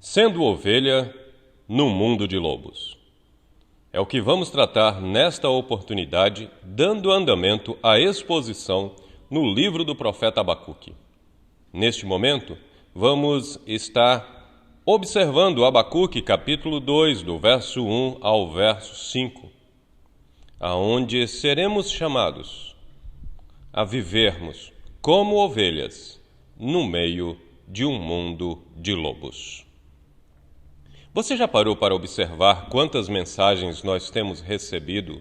Sendo ovelha no mundo de lobos. É o que vamos tratar nesta oportunidade, dando andamento à exposição no livro do profeta Abacuque. Neste momento, vamos estar observando Abacuque, capítulo 2, do verso 1 ao verso 5, aonde seremos chamados a vivermos como ovelhas no meio de um mundo de lobos. Você já parou para observar quantas mensagens nós temos recebido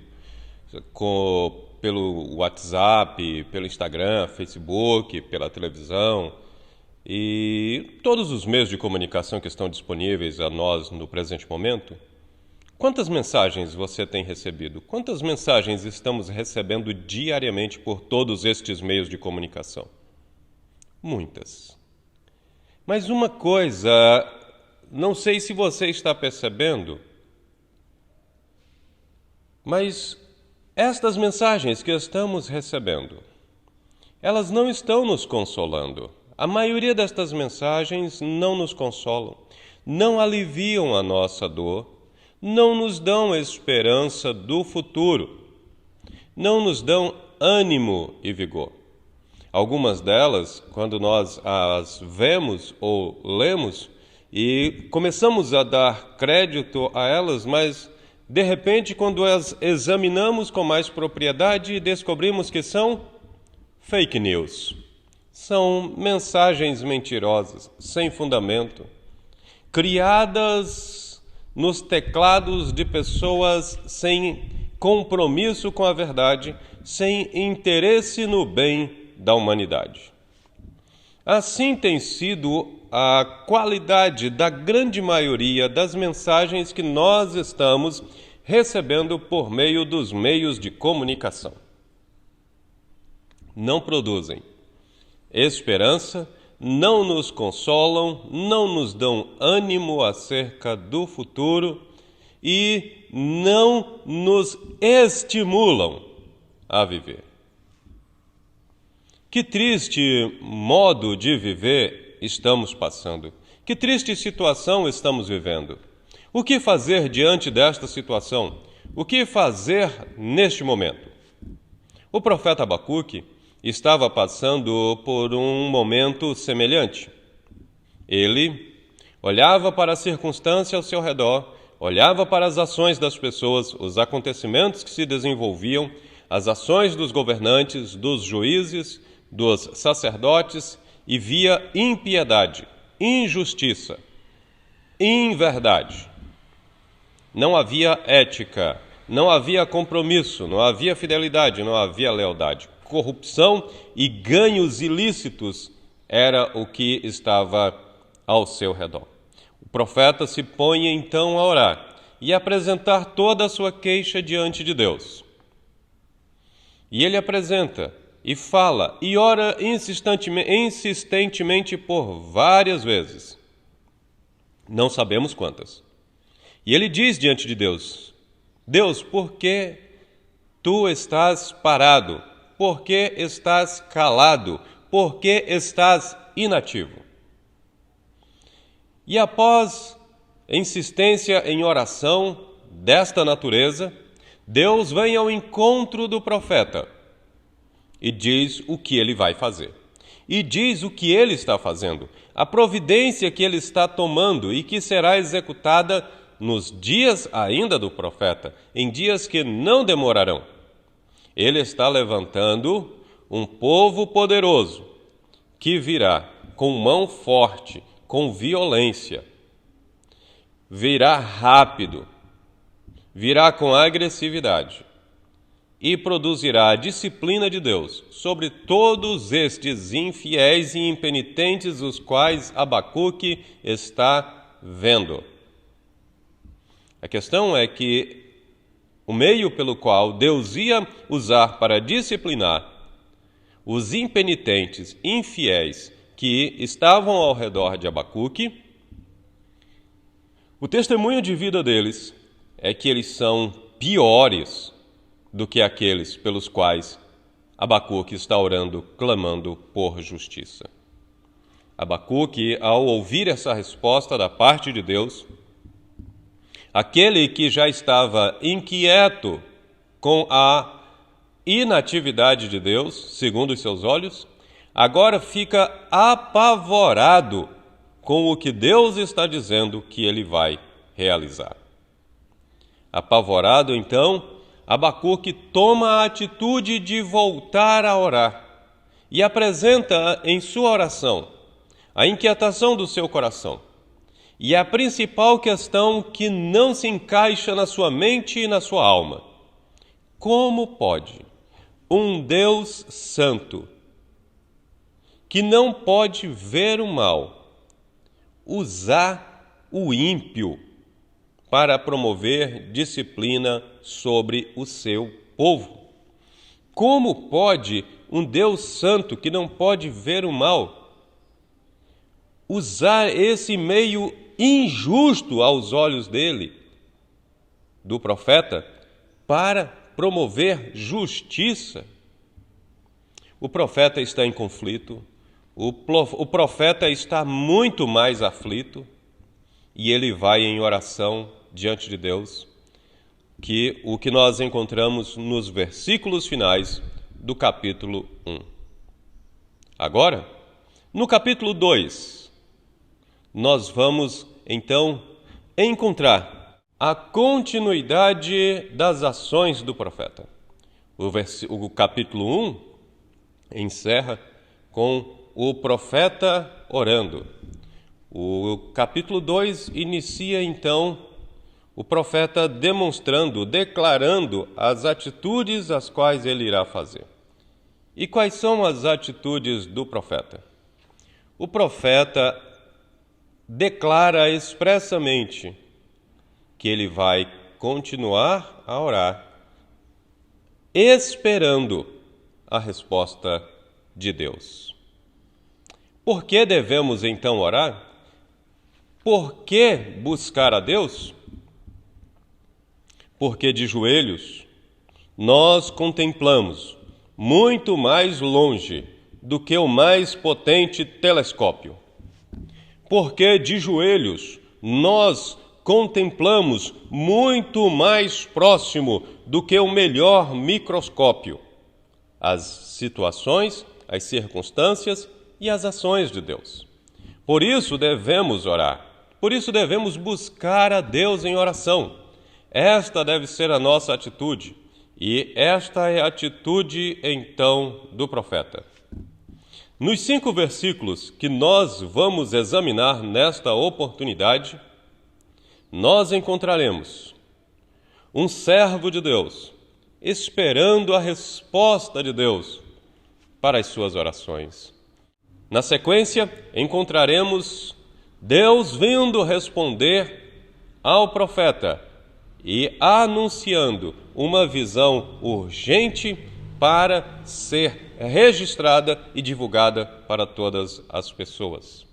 pelo WhatsApp, pelo Instagram, Facebook, pela televisão e todos os meios de comunicação que estão disponíveis a nós no presente momento? Quantas mensagens você tem recebido? Quantas mensagens estamos recebendo diariamente por todos estes meios de comunicação? Muitas. Mas uma coisa, não sei se você está percebendo, mas estas mensagens que estamos recebendo, elas não estão nos consolando. A maioria destas mensagens não nos consolam, não aliviam a nossa dor, não nos dão esperança do futuro, não nos dão ânimo e vigor. Algumas delas, quando nós as vemos ou lemos, e começamos a dar crédito a elas, mas de repente, quando as examinamos com mais propriedade, descobrimos que são fake news. São mensagens mentirosas, sem fundamento, criadas nos teclados de pessoas sem compromisso com a verdade, sem interesse no bem da humanidade. Assim tem sido a qualidade da grande maioria das mensagens que nós estamos recebendo por meio dos meios de comunicação. Não produzem esperança, não nos consolam, não nos dão ânimo acerca do futuro e não nos estimulam a viver. Que triste modo de viver estamos passando. Que triste situação estamos vivendo. O que fazer diante desta situação? O que fazer neste momento? O profeta Abacuque estava passando por um momento semelhante. Ele olhava para a circunstância ao seu redor, olhava para as ações das pessoas, os acontecimentos que se desenvolviam, as ações dos governantes, dos juízes, dos sacerdotes, e via impiedade, injustiça, inverdade. Não havia ética, não havia compromisso, não havia fidelidade, não havia lealdade. Corrupção e ganhos ilícitos era o que estava ao seu redor. O profeta se põe então a orar e apresentar toda a sua queixa diante de Deus. E ele apresenta e fala e ora insistentemente por várias vezes. Não sabemos quantas. E ele diz diante de Deus: Deus, por que tu estás parado? Por que estás calado? Por que estás inativo? E após insistência em oração desta natureza, Deus vem ao encontro do profeta e diz o que ele vai fazer. E diz o que ele está fazendo, a providência que ele está tomando e que será executada nos dias ainda do profeta, em dias que não demorarão. Ele está levantando um povo poderoso que virá com mão forte, com violência, virá rápido, virá com agressividade e produzirá a disciplina de Deus sobre todos estes infiéis e impenitentes, os quais Abacuque está vendo. A questão é que o meio pelo qual Deus ia usar para disciplinar os impenitentes, infiéis que estavam ao redor de Abacuque, o testemunho de vida deles é que eles são piores do que aqueles pelos quais Abacuque está orando, clamando por justiça. Abacuque, ao ouvir essa resposta da parte de Deus, aquele que já estava inquieto com a inatividade de Deus, segundo os seus olhos, agora fica apavorado com o que Deus está dizendo que ele vai realizar. Apavorado, então, Abacuque toma a atitude de voltar a orar e apresenta em sua oração a inquietação do seu coração. E a principal questão que não se encaixa na sua mente e na sua alma: como pode um Deus santo, que não pode ver o mal, usar o ímpio para promover disciplina sobre o seu povo? Como pode um Deus santo, que não pode ver o mal, usar esse meio injusto aos olhos dele, do profeta, para promover justiça? O profeta está em conflito, o profeta está muito mais aflito, e ele vai em oração diante de Deus, que o que nós encontramos nos versículos finais do capítulo 1. Agora, no capítulo 2, nós vamos, então, encontrar a continuidade das ações do profeta. O capítulo 1 encerra com o profeta orando. O capítulo 2 inicia, então, o profeta declarando as atitudes as quais ele irá fazer. E quais são as atitudes do profeta? O profeta declara expressamente que ele vai continuar a orar, esperando a resposta de Deus. Por que devemos então orar? Por que buscar a Deus? Porque de joelhos nós contemplamos muito mais longe do que o mais potente telescópio. Porque de joelhos nós contemplamos muito mais próximo do que o melhor microscópio as situações, as circunstâncias e as ações de Deus. Por isso devemos orar, por isso devemos buscar a Deus em oração. Esta deve ser a nossa atitude, e esta é a atitude, então, do profeta. Nos 5 versículos que nós vamos examinar nesta oportunidade, nós encontraremos um servo de Deus esperando a resposta de Deus para as suas orações. Na sequência, encontraremos Deus vindo responder ao profeta e anunciando uma visão urgente para ser registrada e divulgada para todas as pessoas.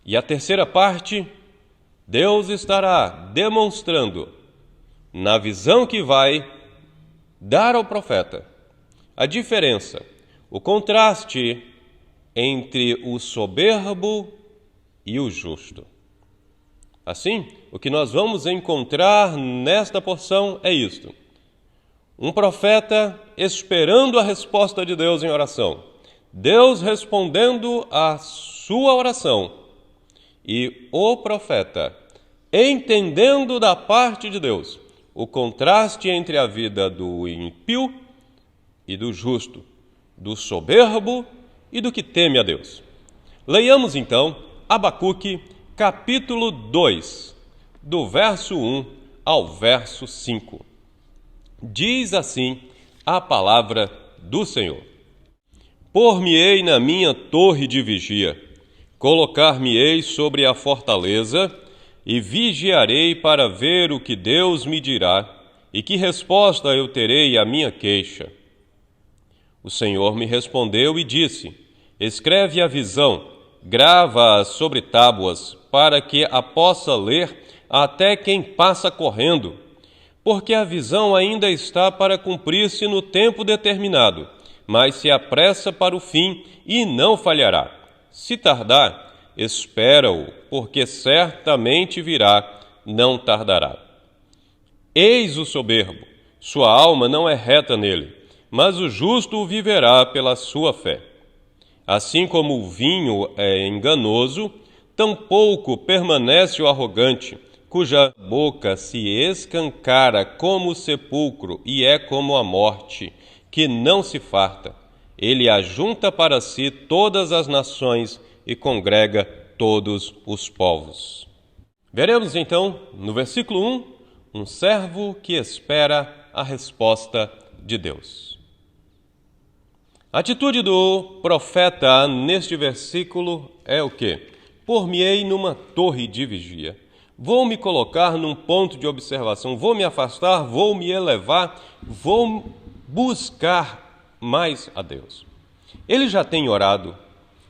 E a terceira parte, Deus estará demonstrando, na visão que vai dar ao profeta, a diferença, o contraste entre o soberbo e o justo. Assim, o que nós vamos encontrar nesta porção é isto: um profeta esperando a resposta de Deus em oração, Deus respondendo a sua oração, e o profeta entendendo da parte de Deus o contraste entre a vida do ímpio e do justo, do soberbo e do que teme a Deus. Leiamos então Abacuque, capítulo 2, do verso 1 ao verso 5. Diz assim a palavra do Senhor: Pôr-me-ei na minha torre de vigia, colocar-me-ei sobre a fortaleza e vigiarei para ver o que Deus me dirá e que resposta eu terei à minha queixa. O Senhor me respondeu e disse: Escreve a visão, grava-a sobre tábuas, para que a possa ler até quem passa correndo, porque a visão ainda está para cumprir-se no tempo determinado, mas se apressa para o fim e não falhará. Se tardar, espera-o, porque certamente virá, não tardará. Eis o soberbo, sua alma não é reta nele, mas o justo viverá pela sua fé. Assim como o vinho é enganoso, tampouco permanece o arrogante, cuja boca se escancara como o sepulcro e é como a morte, que não se farta. Ele ajunta para si todas as nações e congrega todos os povos. Veremos então, no versículo 1, um servo que espera a resposta de Deus. A atitude do profeta neste versículo é o quê? Por-me-ei numa torre de vigia. Vou me colocar num ponto de observação, vou me afastar, vou me elevar, vou buscar mais a Deus. Ele já tem orado,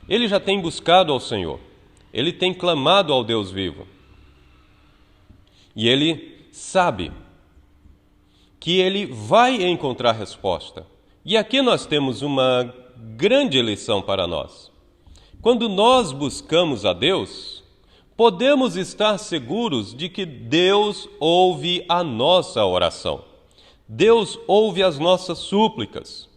ele já tem buscado ao Senhor, ele tem clamado ao Deus vivo. E ele sabe que ele vai encontrar resposta. E aqui nós temos uma grande lição para nós. Quando nós buscamos a Deus, podemos estar seguros de que Deus ouve a nossa oração. Deus ouve as nossas súplicas.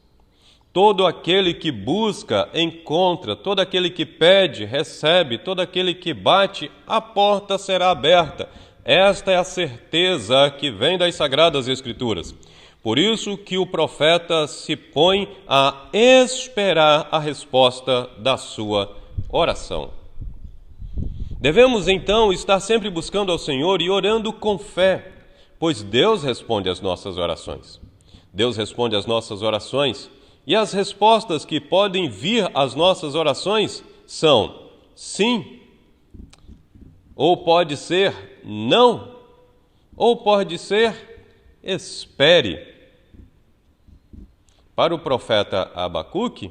Todo aquele que busca, encontra. Todo aquele que pede, recebe. Todo aquele que bate, a porta será aberta. Esta é a certeza que vem das Sagradas Escrituras. Por isso que o profeta se põe a esperar a resposta da sua oração. Devemos então estar sempre buscando ao Senhor e orando com fé, pois Deus responde às nossas orações. Deus responde às nossas orações e as respostas que podem vir às nossas orações são sim, ou pode ser não, ou pode ser espere. Para o profeta Abacuque,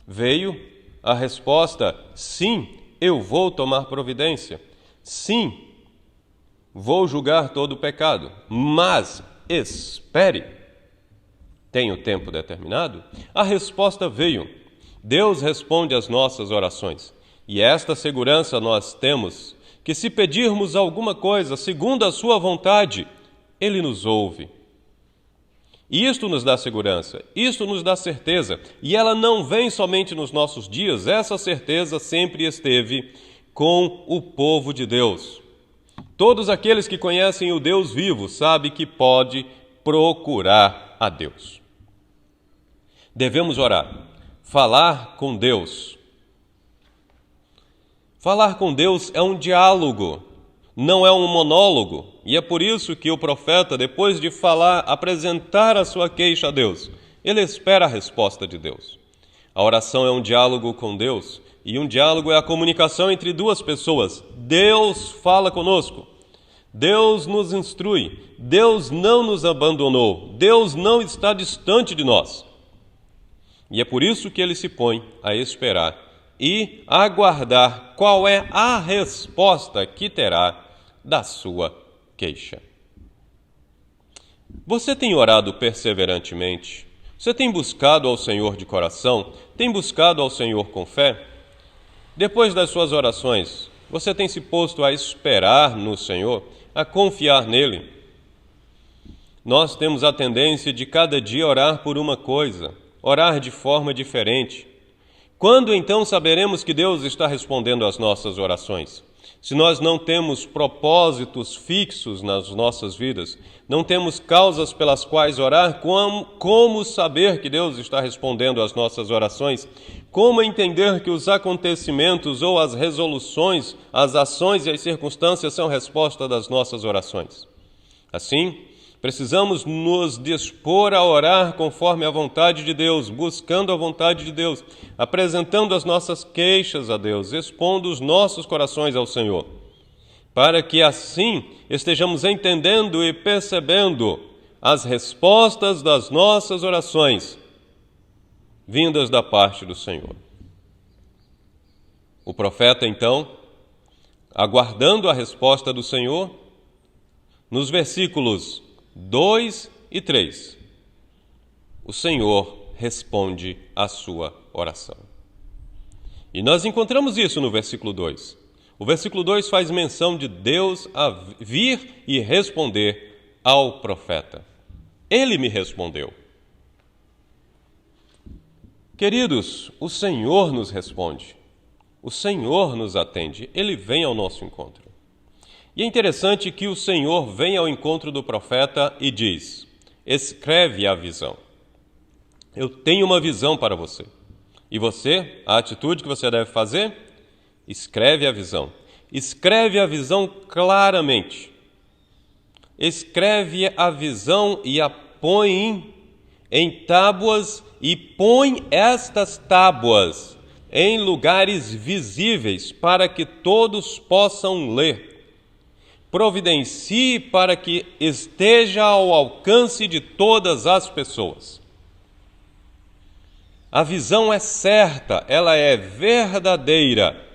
veio a resposta: sim, eu vou tomar providência. Sim, vou julgar todo o pecado. Mas espere. Tem o tempo determinado? A resposta veio. Deus responde às nossas orações. E esta segurança nós temos, que se pedirmos alguma coisa segundo a sua vontade, Ele nos ouve. E isto nos dá segurança, isto nos dá certeza, e ela não vem somente nos nossos dias, essa certeza sempre esteve com o povo de Deus. Todos aqueles que conhecem o Deus vivo sabem que pode procurar a Deus. Devemos orar, falar com Deus. Falar com Deus é um diálogo, não é um monólogo, e é por isso que o profeta, depois de falar, apresentar a sua queixa a Deus, ele espera a resposta de Deus. A oração é um diálogo com Deus, e um diálogo é a comunicação entre duas pessoas. Deus fala conosco, Deus nos instrui, Deus não nos abandonou, Deus não está distante de nós. E é por isso que ele se põe a esperar e aguardar qual é a resposta que terá da sua queixa. Você tem orado perseverantemente? Você tem buscado ao Senhor de coração? Tem buscado ao Senhor com fé? Depois das suas orações, você tem se posto a esperar no Senhor, a confiar nele? Nós temos a tendência de cada dia orar por uma coisa, orar de forma diferente. Quando então saberemos que Deus está respondendo às nossas orações? Se nós não temos propósitos fixos nas nossas vidas, não temos causas pelas quais orar, como saber que Deus está respondendo às nossas orações? Como entender que os acontecimentos ou as resoluções, as ações e as circunstâncias são resposta das nossas orações? Assim, precisamos nos dispor a orar conforme a vontade de Deus, buscando a vontade de Deus, apresentando as nossas queixas a Deus, expondo os nossos corações ao Senhor, para que assim estejamos entendendo e percebendo as respostas das nossas orações, vindas da parte do Senhor. O profeta, então, aguardando a resposta do Senhor, nos versículos 2 e 3, o Senhor responde à sua oração. E nós encontramos isso no versículo 2. O versículo 2 faz menção de Deus a vir e responder ao profeta. Ele me respondeu. Queridos, o Senhor nos responde. O Senhor nos atende. Ele vem ao nosso encontro. E é interessante que o Senhor vem ao encontro do profeta e diz: escreve a visão. Eu tenho uma visão para você. E você, a atitude que você deve fazer? Escreve a visão. Escreve a visão claramente. Escreve a visão e a põe em tábuas e põe estas tábuas em lugares visíveis para que todos possam ler. Providencie para que esteja ao alcance de todas as pessoas. A visão é certa, ela é verdadeira,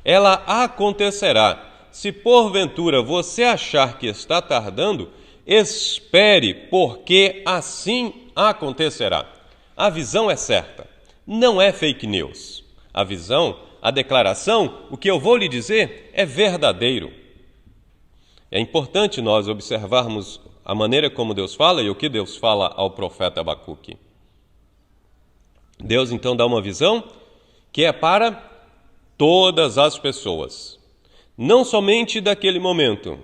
ela acontecerá. Se porventura você achar que está tardando, espere, porque assim acontecerá. A visão é certa, não é fake news. A visão, a declaração, o que eu vou lhe dizer é verdadeiro. É importante nós observarmos a maneira como Deus fala e o que Deus fala ao profeta Abacuque. Deus então dá uma visão que é para todas as pessoas, não somente daquele momento,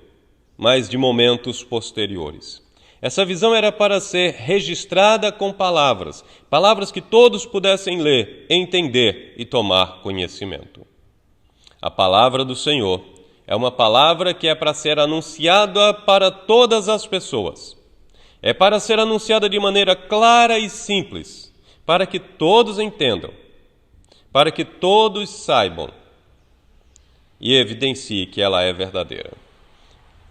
mas de momentos posteriores. Essa visão era para ser registrada com palavras que todos pudessem ler, entender e tomar conhecimento. A palavra do Senhor é uma palavra que é para ser anunciada para todas as pessoas. É para ser anunciada de maneira clara e simples, para que todos entendam, para que todos saibam e evidencie que ela é verdadeira,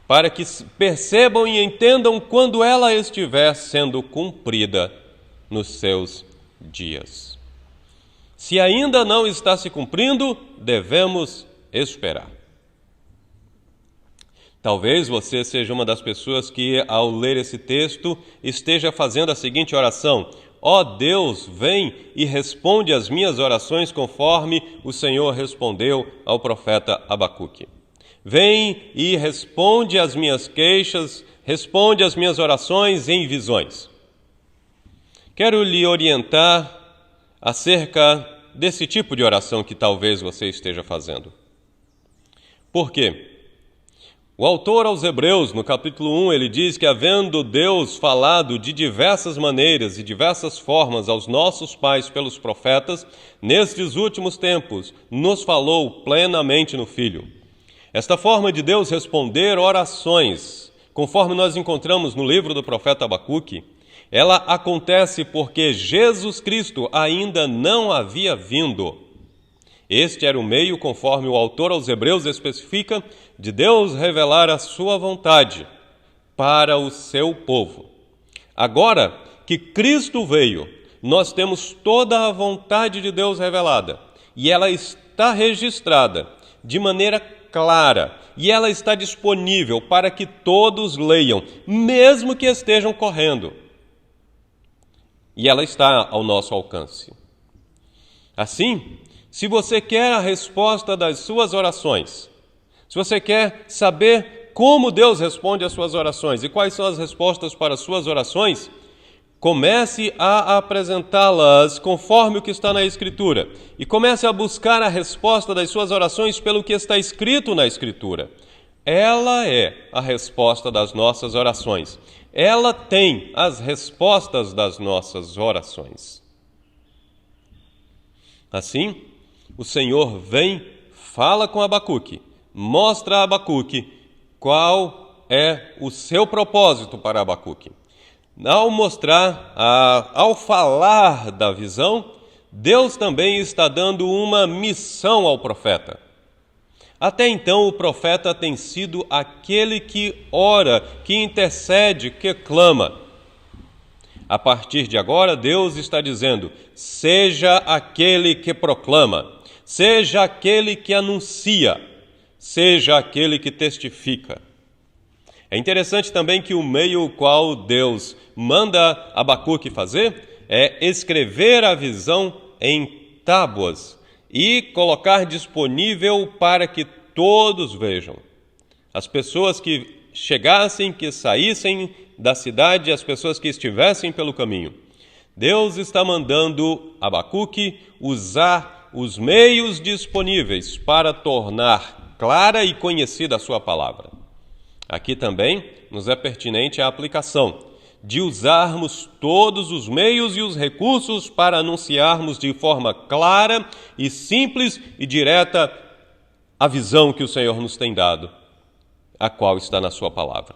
para que percebam e entendam quando ela estiver sendo cumprida nos seus dias. Se ainda não está se cumprindo, devemos esperar. Talvez você seja uma das pessoas que, ao ler esse texto, esteja fazendo a seguinte oração: ó Deus, vem e responde às minhas orações conforme o Senhor respondeu ao profeta Abacuque. Vem e responde às minhas queixas, responde às minhas orações em visões. Quero lhe orientar acerca desse tipo de oração que talvez você esteja fazendo. Por quê? O autor aos Hebreus, no capítulo 1, ele diz que, havendo Deus falado de diversas maneiras e diversas formas aos nossos pais pelos profetas, nestes últimos tempos nos falou plenamente no Filho. Esta forma de Deus responder orações, conforme nós encontramos no livro do profeta Abacuque, ela acontece porque Jesus Cristo ainda não havia vindo. Este era o meio, conforme o autor aos Hebreus especifica, de Deus revelar a sua vontade para o seu povo. Agora que Cristo veio, nós temos toda a vontade de Deus revelada, e ela está registrada de maneira clara, e ela está disponível para que todos leiam, mesmo que estejam correndo. E ela está ao nosso alcance. Assim, se você quer a resposta das suas orações, se você quer saber como Deus responde às suas orações e quais são as respostas para as suas orações, comece a apresentá-las conforme o que está na Escritura e comece a buscar a resposta das suas orações pelo que está escrito na Escritura. Ela é a resposta das nossas orações. Ela tem as respostas das nossas orações. Assim, o Senhor vem, fala com Abacuque, mostra a Abacuque qual é o seu propósito para Abacuque. Ao falar da visão, Deus também está dando uma missão ao profeta. Até então, o profeta tem sido aquele que ora, que intercede, que clama. A partir de agora, Deus está dizendo: seja aquele que proclama, seja aquele que anuncia, seja aquele que testifica. É interessante também que o meio qual Deus manda Abacuque fazer é escrever a visão em tábuas e colocar disponível para que todos vejam. As pessoas que chegassem, que saíssem da cidade, as pessoas que estivessem pelo caminho. Deus está mandando Abacuque usar os meios disponíveis para tornar clara e conhecida a sua palavra. Aqui também nos é pertinente a aplicação de usarmos todos os meios e os recursos para anunciarmos de forma clara e simples e direta a visão que o Senhor nos tem dado, a qual está na sua palavra.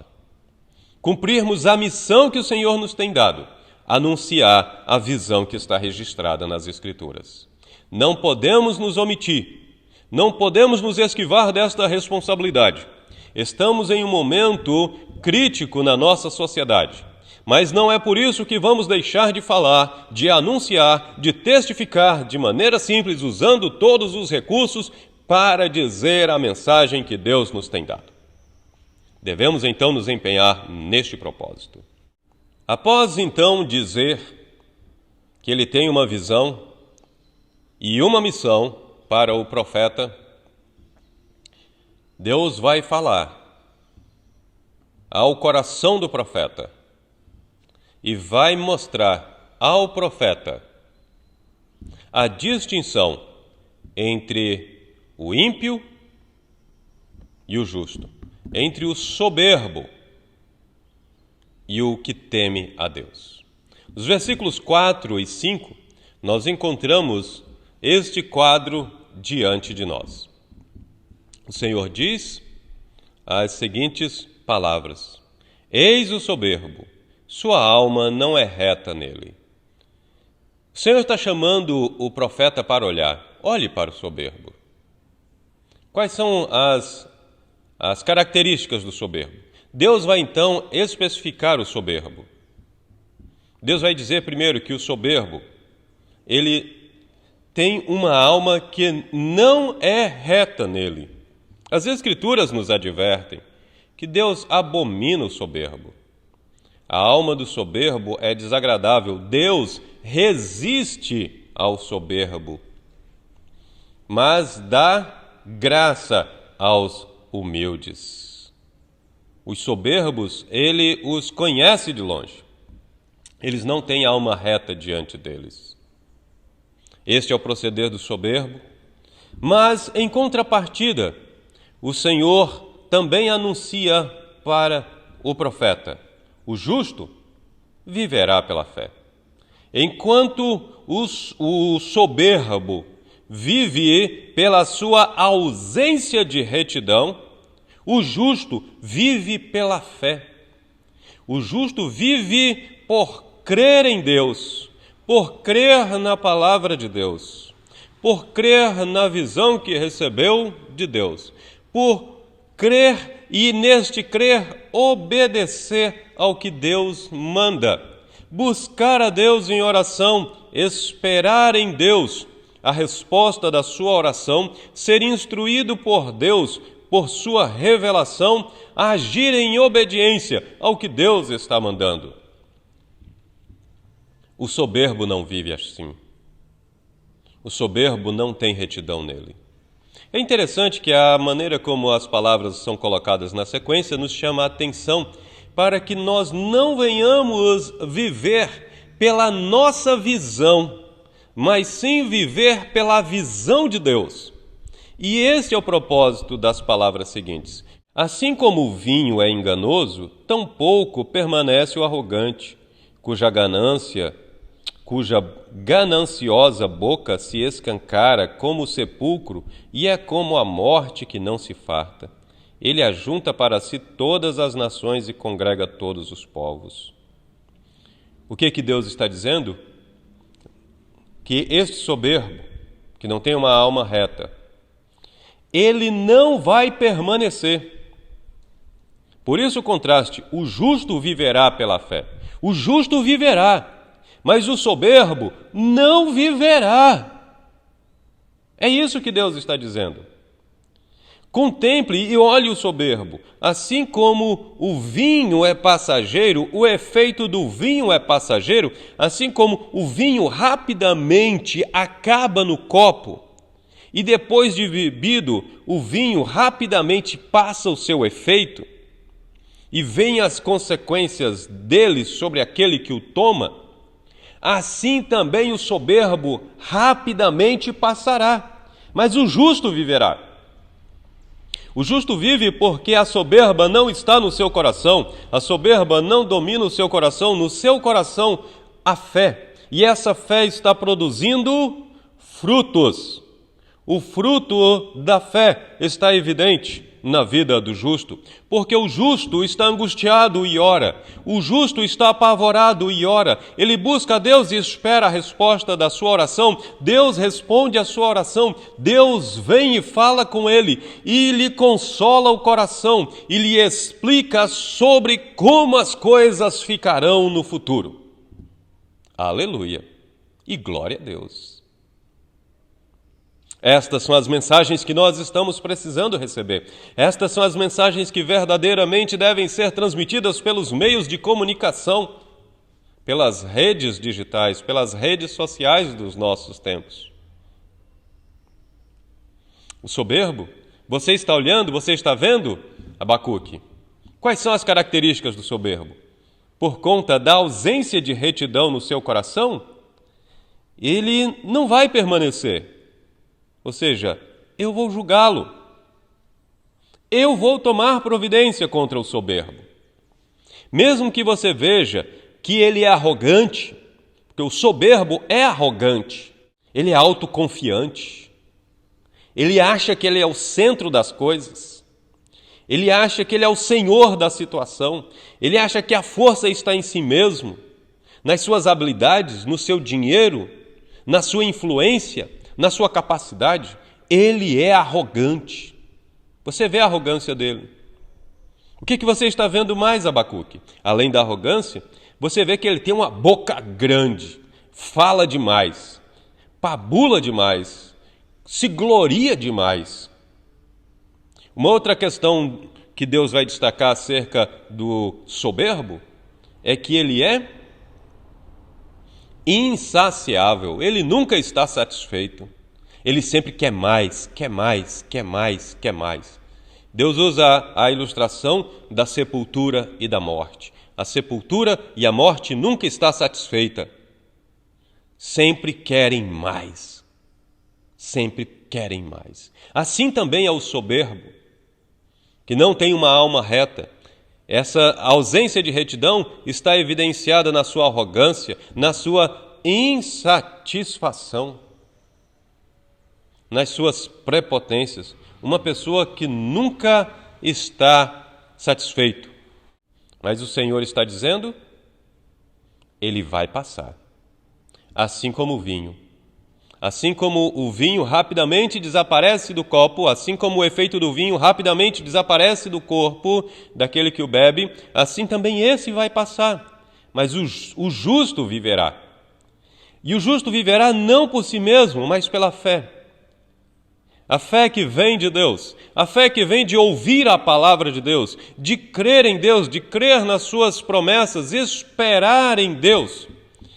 Cumprirmos a missão que o Senhor nos tem dado, anunciar a visão que está registrada nas Escrituras. Não podemos nos omitir, não podemos nos esquivar desta responsabilidade. Estamos em um momento crítico na nossa sociedade, mas não é por isso que vamos deixar de falar, de anunciar, de testificar de maneira simples, usando todos os recursos para dizer a mensagem que Deus nos tem dado. Devemos então nos empenhar neste propósito. Após então dizer que ele tem uma visão e uma missão para o profeta, Deus vai falar ao coração do profeta e vai mostrar ao profeta a distinção entre o ímpio e o justo, entre o soberbo e o que teme a Deus. Nos versículos 4 e 5, nós encontramos este quadro diante de nós. O Senhor diz as seguintes palavras: Eis o soberbo, sua alma não é reta nele. O Senhor está chamando o profeta para olhar. Olhe para o soberbo. Quais são as características do soberbo? Deus vai então especificar o soberbo. Deus vai dizer primeiro que o soberbo, ele tem uma alma que não é reta nele. As Escrituras nos advertem que Deus abomina o soberbo. A alma do soberbo é desagradável. Deus resiste ao soberbo, mas dá graça aos humildes. Os soberbos, ele os conhece de longe. Eles não têm alma reta diante deles. Este é o proceder do soberbo. Mas, em contrapartida, o Senhor também anuncia para o profeta: o justo viverá pela fé. Enquanto o soberbo vive pela sua ausência de retidão, o justo vive pela fé. O justo vive por crer em Deus, por crer na palavra de Deus, por crer na visão que recebeu de Deus, por crer e neste crer obedecer ao que Deus manda, buscar a Deus em oração, esperar em Deus a resposta da sua oração, ser instruído por Deus, por sua revelação, agir em obediência ao que Deus está mandando. O soberbo não vive assim. O soberbo não tem retidão nele. É interessante que a maneira como as palavras são colocadas na sequência nos chama a atenção para que nós não venhamos viver pela nossa visão, mas sim viver pela visão de Deus. E este é o propósito das palavras seguintes: assim como o vinho é enganoso, tampouco permanece o arrogante, cuja gananciosa boca se escancara como o sepulcro e é como a morte que não se farta. Ele ajunta para si todas as nações e congrega todos os povos. O que Deus está dizendo? Que este soberbo, que não tem uma alma reta, ele não vai permanecer. Por isso o contraste: o justo viverá pela fé. O justo viverá, mas o soberbo não viverá. É isso que Deus está dizendo. Contemple e olhe o soberbo. Assim como o vinho é passageiro, o efeito do vinho é passageiro, assim como o vinho rapidamente acaba no copo, e depois de bebido, o vinho rapidamente passa o seu efeito, e vêm as consequências dele sobre aquele que o toma, assim também o soberbo rapidamente passará, mas o justo viverá. O justo vive porque a soberba não está no seu coração, a soberba não domina o seu coração, no seu coração a fé, e essa fé está produzindo frutos. O fruto da fé está evidente na vida do justo, porque o justo está angustiado e ora, o justo está apavorado e ora, ele busca a Deus e espera a resposta da sua oração, Deus responde a sua oração, Deus vem e fala com ele, e lhe consola o coração, e lhe explica sobre como as coisas ficarão no futuro. Aleluia! E glória a Deus! Estas são as mensagens que nós estamos precisando receber. Estas são as mensagens que verdadeiramente devem ser transmitidas pelos meios de comunicação, pelas redes digitais, pelas redes sociais dos nossos tempos. O soberbo, você está olhando, você está vendo, Abacuque? Quais são as características do soberbo? Por conta da ausência de retidão no seu coração, ele não vai permanecer. Ou seja, eu vou julgá-lo. Eu vou tomar providência contra o soberbo. Mesmo que você veja que ele é arrogante, porque o soberbo é arrogante, ele é autoconfiante, ele acha que ele é o centro das coisas, ele acha que ele é o senhor da situação, ele acha que a força está em si mesmo, nas suas habilidades, no seu dinheiro, na sua influência, na sua capacidade, ele é arrogante. Você vê a arrogância dele. O que você está vendo mais, Abacuque? Além da arrogância, você vê que ele tem uma boca grande, fala demais, pabula demais, se gloria demais. Uma outra questão que Deus vai destacar acerca do soberbo é que ele é insaciável, ele nunca está satisfeito, ele sempre quer mais, quer mais, quer mais, quer mais. Deus usa a ilustração da sepultura e da morte. A sepultura e a morte nunca está satisfeita, sempre querem mais, sempre querem mais. Assim também é o soberbo, que não tem uma alma reta. Essa ausência de retidão está evidenciada na sua arrogância, na sua insatisfação, nas suas prepotências. Uma pessoa que nunca está satisfeito. Mas o Senhor está dizendo, ele vai passar. Assim como o vinho. Assim como o vinho rapidamente desaparece do copo, assim como o efeito do vinho rapidamente desaparece do corpo daquele que o bebe, assim também esse vai passar. Mas o justo viverá. E o justo viverá não por si mesmo, mas pela fé. A fé que vem de Deus, a fé que vem de ouvir a palavra de Deus, de crer em Deus, de crer nas suas promessas, esperar em Deus,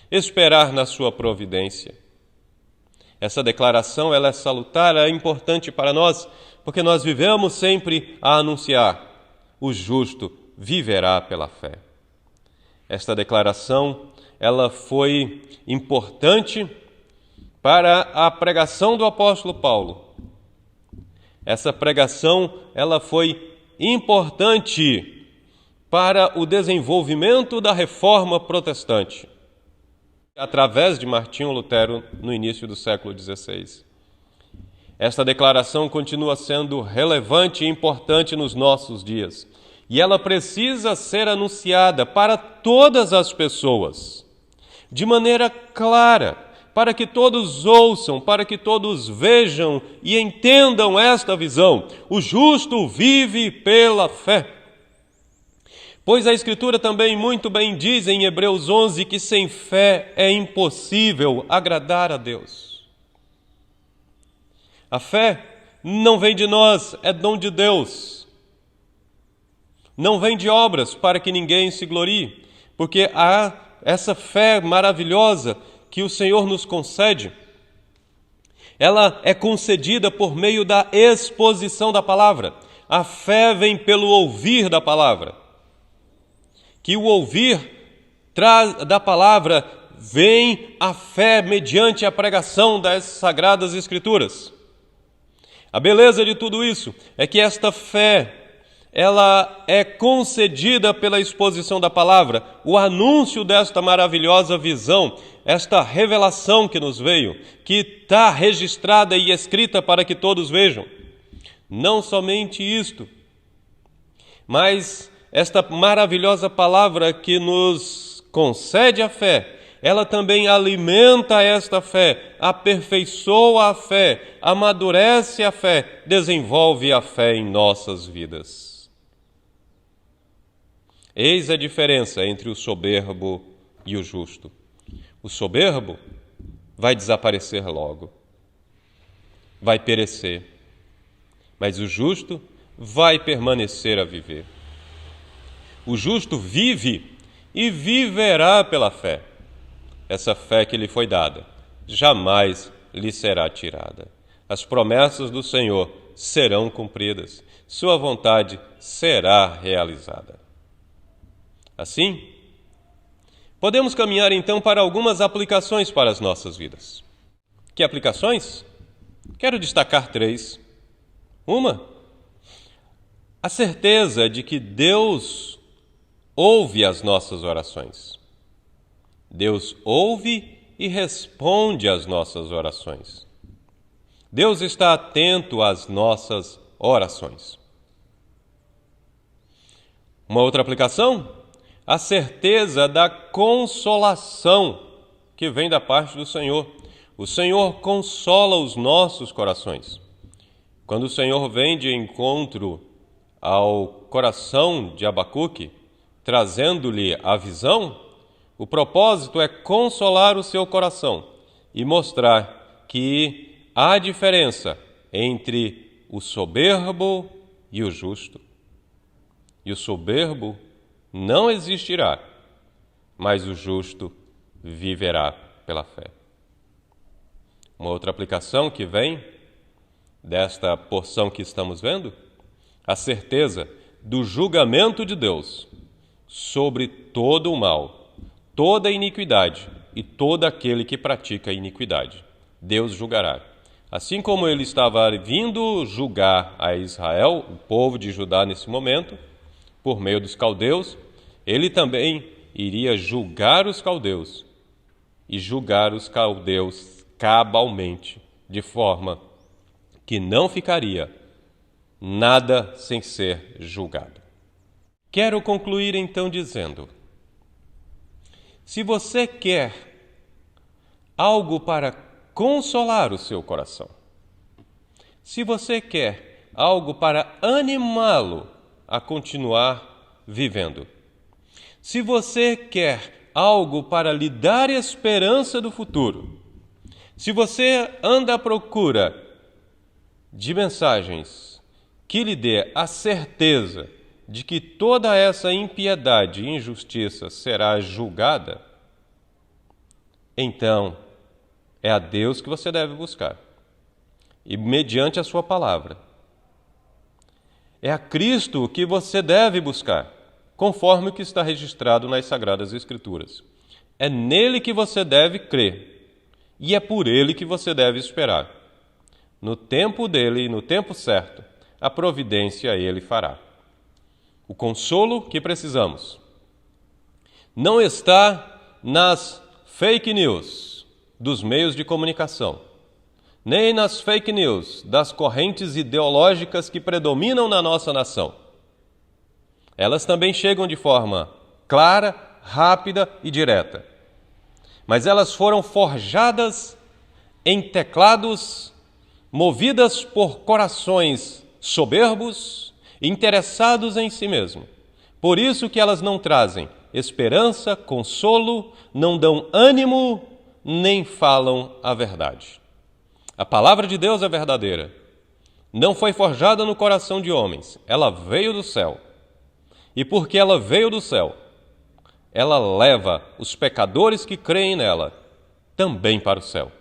esperar na sua providência. Essa declaração ela é salutar, é importante para nós, porque nós vivemos sempre a anunciar: o justo viverá pela fé. Esta declaração ela foi importante para a pregação do apóstolo Paulo. Essa pregação ela foi importante para o desenvolvimento da reforma protestante, através de Martinho Lutero no início do século XVI. Esta declaração continua sendo relevante e importante nos nossos dias, e ela precisa ser anunciada para todas as pessoas, de maneira clara, para que todos ouçam, para que todos vejam e entendam esta visão. O justo vive pela fé. Pois a Escritura também muito bem diz em Hebreus 11 que sem fé é impossível agradar a Deus. A fé não vem de nós, é dom de Deus. Não vem de obras para que ninguém se glorie, porque essa fé maravilhosa que o Senhor nos concede, ela é concedida por meio da exposição da palavra. A fé vem pelo ouvir da palavra. Que o ouvir da palavra vem a fé mediante a pregação das Sagradas Escrituras. A beleza de tudo isso é que esta fé, ela é concedida pela exposição da palavra, o anúncio desta maravilhosa visão, esta revelação que nos veio, que está registrada e escrita para que todos vejam. Não somente isto, mas esta maravilhosa palavra que nos concede a fé, ela também alimenta esta fé, aperfeiçoa a fé, amadurece a fé, desenvolve a fé em nossas vidas. Eis a diferença entre o soberbo e o justo. O soberbo vai desaparecer logo, vai perecer, mas o justo vai permanecer a viver. O justo vive e viverá pela fé. Essa fé que lhe foi dada jamais lhe será tirada. As promessas do Senhor serão cumpridas, sua vontade será realizada. Assim, podemos caminhar então para algumas aplicações para as nossas vidas. Que aplicações? Quero destacar 3. Uma, a certeza de que Deus ouve as nossas orações. Deus ouve e responde às nossas orações. Deus está atento às nossas orações. Uma outra aplicação, a certeza da consolação que vem da parte do Senhor. O Senhor consola os nossos corações. Quando o Senhor vem de encontro ao coração de Abacuque, trazendo-lhe a visão, o propósito é consolar o seu coração e mostrar que há diferença entre o soberbo e o justo. E o soberbo não existirá, mas o justo viverá pela fé. Uma outra aplicação que vem desta porção que estamos vendo, a certeza do julgamento de Deus sobre todo o mal, toda a iniquidade e todo aquele que pratica a iniquidade. Deus julgará. Assim como ele estava vindo julgar a Israel, o povo de Judá nesse momento, por meio dos caldeus, ele também iria julgar os caldeus e julgar os caldeus cabalmente, de forma que não ficaria nada sem ser julgado. Quero concluir então dizendo: se você quer algo para consolar o seu coração, se você quer algo para animá-lo a continuar vivendo, se você quer algo para lhe dar esperança do futuro, se você anda à procura de mensagens que lhe dê a certeza de que toda essa impiedade e injustiça será julgada, então é a Deus que você deve buscar, e mediante a sua palavra. É a Cristo que você deve buscar, conforme o que está registrado nas Sagradas Escrituras. É nele que você deve crer, e é por ele que você deve esperar. No tempo dele e no tempo certo, a providência ele fará. O consolo que precisamos não está nas fake news dos meios de comunicação, nem nas fake news das correntes ideológicas que predominam na nossa nação. Elas também chegam de forma clara, rápida e direta. Mas elas foram forjadas em teclados, movidas por corações soberbos, interessados em si mesmo. Por isso que elas não trazem esperança, consolo, não dão ânimo, nem falam a verdade. A palavra de Deus é verdadeira. Não foi forjada no coração de homens. Ela veio do céu. E porque ela veio do céu, ela leva os pecadores que creem nela também para o céu.